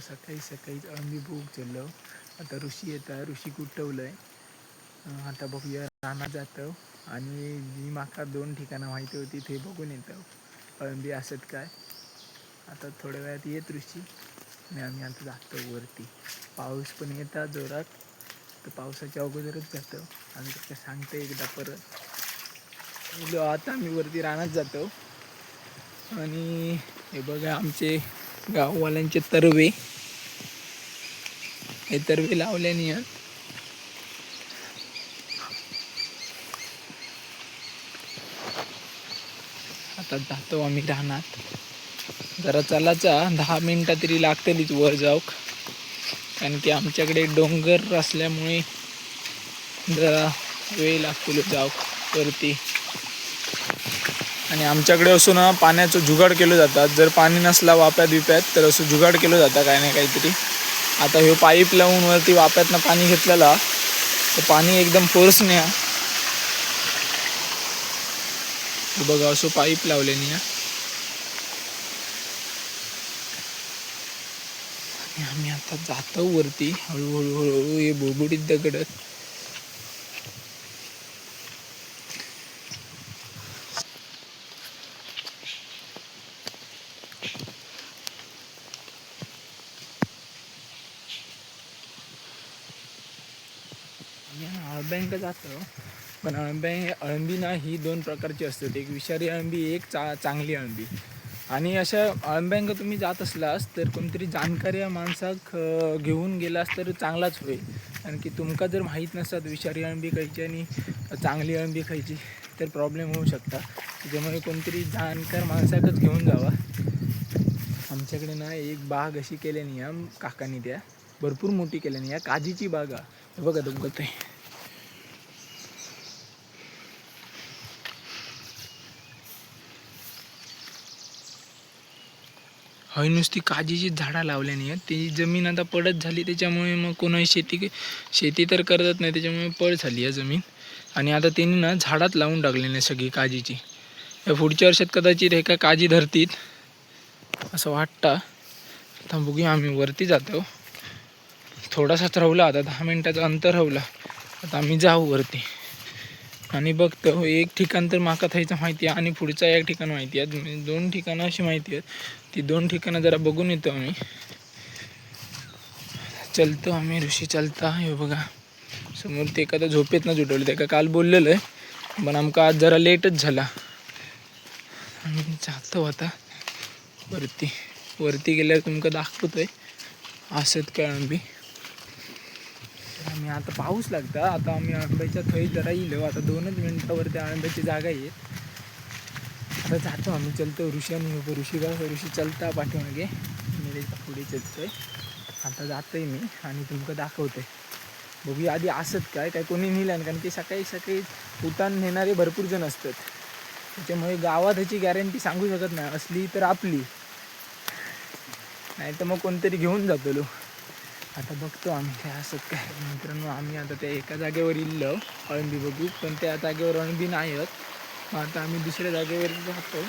सकाळी सकाळीच अळंबी भूक चाललो. आता ऋषी येता, ऋषी कुठवलंय. आता बघूया रानात जातो आणि जी माका 2 ठिकाणं माहिती होती ते बघून येतो अळंबी असत काय. आता थोड्या वेळात येत ऋषी आणि आम्ही आता जातो वरती. पाऊस पण येतात जोरात, तर पावसाच्या अगोदरच जातो आणि ते सांगते एकदा परत. आता आम्ही वरती रानात जातो आणि हे बघा आमचे गाववाल्यांचे तरवे, हे तरवे लावल्याने आता जातो आम्ही रानात. जरा चलाचा 10 मिनटं तरी लागतलीच वर जाऊक, कारण की आमच्याकडे डोंगर असल्यामुळे जरा वेळ लागतो जाऊक वरती. आणि आमच्याकडे असं ना पाण्याचं जुगाड केलं जातात. जर पाणी नसला वाप्यात बिप्यात तर असं जुगाड केलं जातं काय नाही काहीतरी. आता हे पाईप लावून वरती वाप्यातनं पाणी घेतलेला तर पाणी एकदम फोर्सने बघा असं पाईप लावल्याने आम्ही आता जातो वरती हळूहळू हळूहळू. हे बुडबुडीत दगड अळंब्यांक जातो. पण अळंबी ना ही 2 प्रकारची असतात, एक विषारी अळंबी, एक चांगली अळंबी. आणि अशा अळंब्यांक तुम्ही जात असलास तर कोणतरी जाणकार्या माणसाक घेऊन गेलास तर चांगलाच होईल. कारण की तुमका जर माहीत नसतात विषारी अळंबी खायची आणि चांगली अळंबी खायची तर प्रॉब्लेम होऊ शकता. त्याच्यामुळे कोणतरी जाणकार माणसाकच घेऊन जावा. आमच्याकडे ना एक बाग अशी केल्यानी काकांनी त्या भरपूर मोठी केल्यानी काजीची बाग आहे बघा तुमचं ते. हय नुसती काजीची झाडं लावल्यानी ती जमीन आता पडत झाली, त्याच्यामुळे मग कोणी शेती तर करत नाही, त्याच्यामुळे पड झाली आहे जमीन. आणि आता त्यांनी ना झाडात लावून टाकलेली सगळी काजीची. या पुढच्या वर्षात कदाचित एका काजी धरतीत असं वाटतं. आता बघूया आम्ही वरती जातो. थोडासाच राहुला, आता 10 मिनटाचं अंतर राहुला. आता आम्ही जाऊ वरती आणि बघतो. एक ठिकाण तर माका थायचं माहिती आहे आणि पुढचा एक ठिकाण माहिती आहे. 2 ठिकाणं अशी माहिती आहेत. ती 2 ठिकाणं जरा बघून येतो आम्ही. चलतो आम्ही. ऋषी चलता. हे बघा समोर ते एखादं झोपेत ना जुटवलं, ते का काल बोललेलं आहे पण आमका आज जरा लेटच झाला. आम्ही जातो आता वरती. वरती गेल्यावर तुमका दाखवतोय असत काय अळंबी. आम्ही आता पाऊस लागता. आता आम्ही अळंब्याच्या थंय जरा येलो. आता 2च मिनटावरती अळंब्याची जागा येत. आता जातो आम्ही. चलतो ऋषी आणि ऋषी चलता पाठीमागे, मी पुढे चलतोय. आता जातोय मी आणि तुमका दाखवतोय. बघूया आधी असत काय कोणी नेलं, कारण की सकाळी सकाळी उठाण नेणारे भरपूर जण असतात. त्याच्यामुळे गावात ह्याची गॅरंटी सांगू शकत नाही. असली तर आपली, नाही तर मग कोणतरी घेऊन जातो. आता बघतो आम्ही काय असत काय. मित्रांनो आम्ही आता त्या एका जागेवर इल्लो अळंबी बघू, पण त्या जागेवर अळंबी नाही आहेत. मग आता आम्ही दुसऱ्या जागेवर जातो.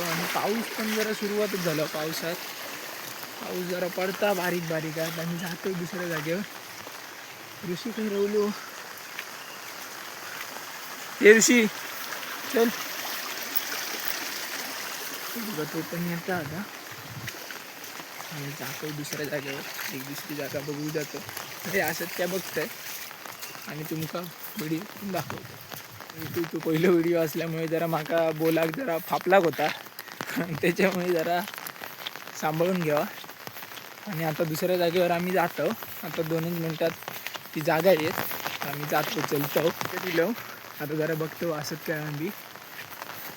आणि पाऊस पण जरा सुरुवातच झाला. पाऊस जरा पडता बारीक बारीक. आता आम्ही जातो दुसऱ्या जागेवर. ऋषी काही रवलो. हे ऋषी चल. तो पण येता आता. आणि जातो दुसऱ्या जागेवर. एक दुसरी जागा बघू जातो. हे असत काय बघतंय आणि तुमका व्हिडिओ दाखवतो. तू पहिलं व्हिडिओ असल्यामुळे जरा माका बोलाक जरा फापलाक होता, त्याच्यामुळे जरा सांभाळून घ्यावा. आणि आता दुसऱ्या जागेवर आम्ही जातो. आता 2च मिनटात ती जागा येत. आम्ही जातो. चलतो दिलो. आता जरा बघतो असत काय आम्ही.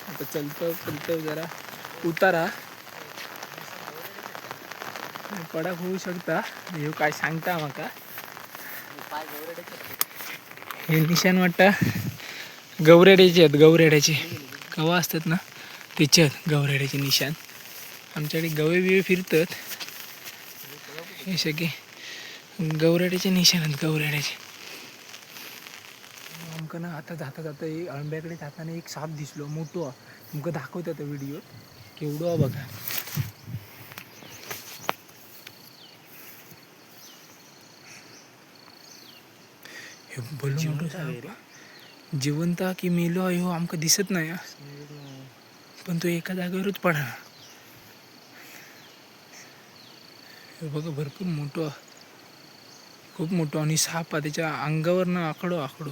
आता चलतो जरा उतारा पडाक होऊ शकता. हे काय सांगता माका. हे निशाण वाटतं गवरेड्याचे आहेत. गवरेड्याचे कवा असतात ना त्याचे आहेत गवरेड्याचे निशाण. आमच्याकडे गवे बिवे फिरतात. हे सगळे गवरेड्याचे निशाण आहेत. गवरेड्याचे. आमका ना आता जाता जाता अळंब्याकडे जाताना एक साप दिसलो मोठो. तुमका दाखवतो व्हिडिओ. केवढं बघा. हे बोलू मोठं जिवंत की मेलो ह्यो आमका दिसत नाही हा. पण तो एका जागेवरच पडा. हे बघा भरपूर मोठं, खूप मोठं. आणि साप त्याच्या अंगावर ना आकडो आकडो.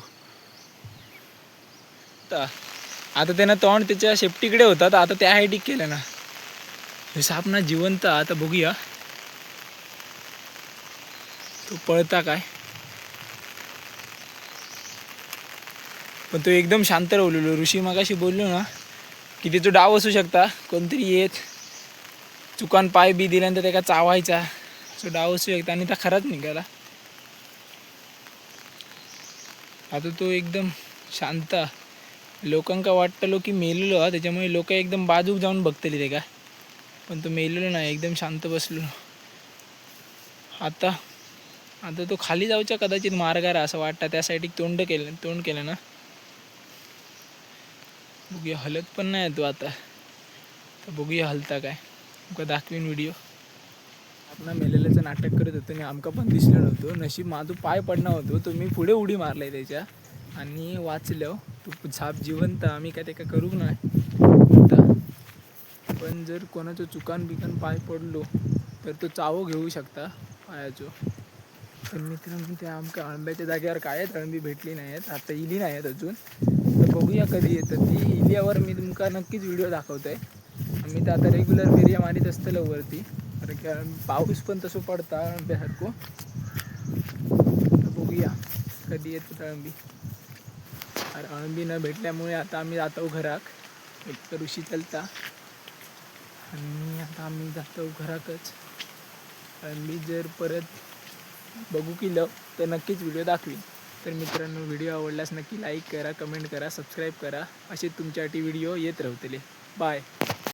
आता त्यानं तोंड त्याच्या शेपटीकडे होता, तर आता त्या हायटिक केलं ना. हे साप ना जिवंत. आता बघूया तो पळता काय. पण तो एकदम शांत राहिलेलो. ऋषी मगाशी बोललो ना की त्याचा डाव असू शकता, कोणतरी येत चुकान पाय बी दिल्यानंतर त्याला चावायचा, तो डाव असू शकता. आणि त्या खराच निघाला. आता तो एकदम शांत. लोकांका वाटतलो की मेलेलो हा, त्याच्यामुळे लोक एकदम बाजूक जाऊन बघतली ते का. पण तो मेलेलो नाही, एकदम शांत बसलो. आता आता तो खाली जाऊच्या कदाचित मार्गार असं वाटतं. त्या साईड तोंड केलं ना. बघूया, हलत पण नाही तो आता. तर बघूया हलता काय, तुमका दाखवीन व्हिडिओ. आपण मेलेल्याचं नाटक करत होतो आणि आमका पण दिसलं नव्हतं. नशीब माझं पाय पडणार होतो, तो मी पुढे उडी मारलाय त्याच्या आणि वाचलो. तो साप जिवंत, आम्ही काय ते काय करू नाही. पण जर कोणाचं चुकान बिकान पाय पडलो तर तो चावो घेऊ शकता पायाचो. पण मित्रांनो, ते आमका आंब्याच्या जागेवर काय अळंबी भेटली नाही आहेत, आता इली नाही आहेत अजून. तर बघूया कधी येतं. ती इल्यावर मी तुमका नक्कीच व्हिडिओ दाखवतोय. आम्ही तर आता रेग्युलर फेऱ्या मारीत असतलो वरती, कारण की पाऊस पण तसं पडता अळंब्यासारखं. तर बघूया कधी येतं अळंबी. अरे अळंबी न भेटल्यामुळे आता आम्ही जातो घराक. एक तर ऋषी चलता आणि आता आम्ही जातो घराकच. अळंबी जर परत बघू केलं तर नक्कीच व्हिडिओ दाखवीन. तर मित्रांनो, व्हिडिओ आवडल्यास नक्की लाईक करा, कमेंट करा, सबस्क्राईब करा. असे तुमच्यासाठी व्हिडिओ येत राहतले. बाय.